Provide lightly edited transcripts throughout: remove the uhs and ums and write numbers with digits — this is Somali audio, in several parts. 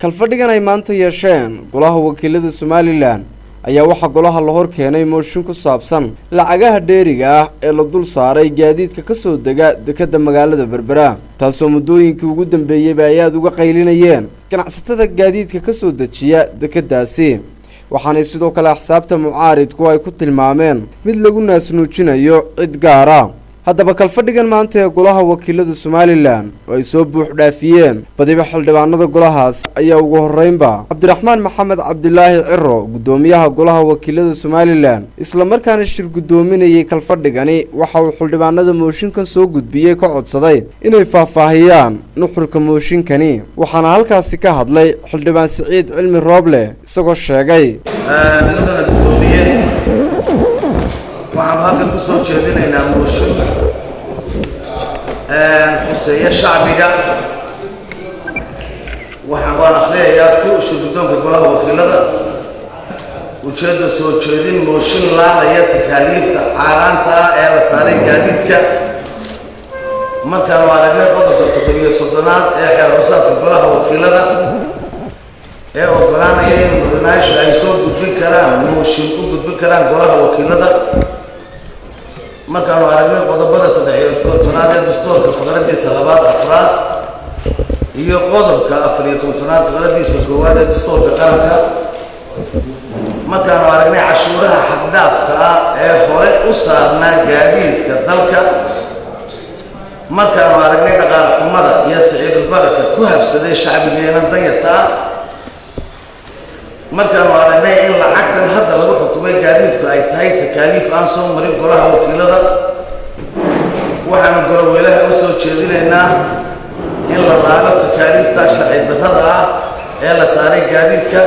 kalfadhigan ay maanta yeesheen golaha wakiilada Somaliland ayaa waxa golaha la hor keenay mooshin ku saabsan lacagaha dheeriga ah ee la dul saaray gaadiidka ka soo dega dekada magaalada Berbera taasoo muddooyinkii ugu dambeeyay ay aad uga qaylinayeen ganacsatada gaadiidka ka soo dejiya dekadaasi waxaana sidoo kale xisaabta mucaaridku ay ku tilmaameen mid lagu naasnuujinayo cid gaar ah haddaba kalfadhigan maanta ee golaha wakiilada Somaliland ay soo buux dhaafiyeen badiba xildhibaanada golahaas ayaa ugu horeynba Cabdiraxmaan Maxamed Cabdilaahi Ciro gudoomiyaha golaha wakiilada Somaliland isla markaana shir gudoominayay kalfadhigani waxa uu xildhibaanada mooshinkan soo gudbiyay ka codsaday inay faahfaahiyaan nuxurka mooshinkani waxaana halkaasi ka hadlay xildhibaan Saciid Cilmi Rooble isagoo sheegay waxaan halkan ku soo jeedinaynaa mooshin xuseeya shacbiga waxaan akhriyayaa ku shirgudoonka golaha wakiilada ujeedda soo jeedin mooshin laalaya takaaliifta xaaraanta ah ee la saaray gaadiidka markaan aragnay qodobka 7-aad ee xeer-hoosaadka golaha wakiilada ee ogolaanaya in mudanayaashu ay soo gudbin karaan mooshin u gudbin karaan golaha wakiilada markaan aragnay qodobada 3-aad ee dastuurka faqradiisa 2-4 iyo qodobka 4-aad faqradiisa 1 ee dastuurka qaranka markaan aragnay cashuuraha xad-dhaafka ah ee hore u saarnaa gaadiidka dalka markaan aragnay dhaqaale xumada iyo sicir bararka ku habsaday shacbigeena danyarta ah markaan aragnay in lacagtan hadda lagu xukumay gaadiidku ay tahay takaaliif aan soo marin golaha wakiilada waxaan golaha u soo jeedinaynaa in la laalo takaaliifta sharci darrada ah ee la saaray gaadiidka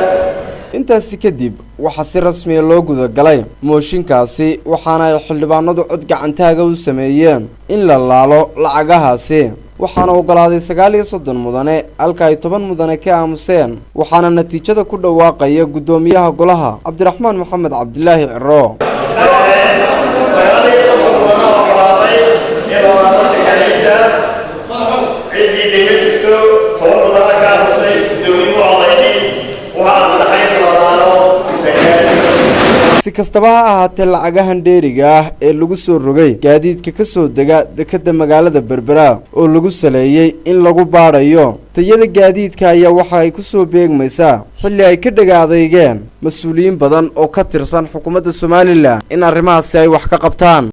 intaasi kadib waxa si rasmi ah loo guda galay mooshinkaasi waxaana ay xildhibaanadu cod gacantaaga u sameeyeen in la laalo lacagahaasi waxaana ogolaaday 39 mudane halka ay 10 mudane ka aamuseen waxaana natiijada ku dhawaaqaya gudoomiyaha golaha Cabdiraxmaan Maxamed Cabdilaahi Ciro si kastaba ha ahaatee lacagahan dheeriga ah ee lagu soo rogay gaadiidka ka soo dega dekada magaalada Berbera oo lagu saleeyay in lagu baadhayo tayada gaadiidka ayaa waxa ay ku soo beegmaysaa xilli ay ka dhagaadeeyeen mas'uuliyiin badan oo ka tirsan xukuumadda Somaliland in arrimahaasi ay wax ka qabtaan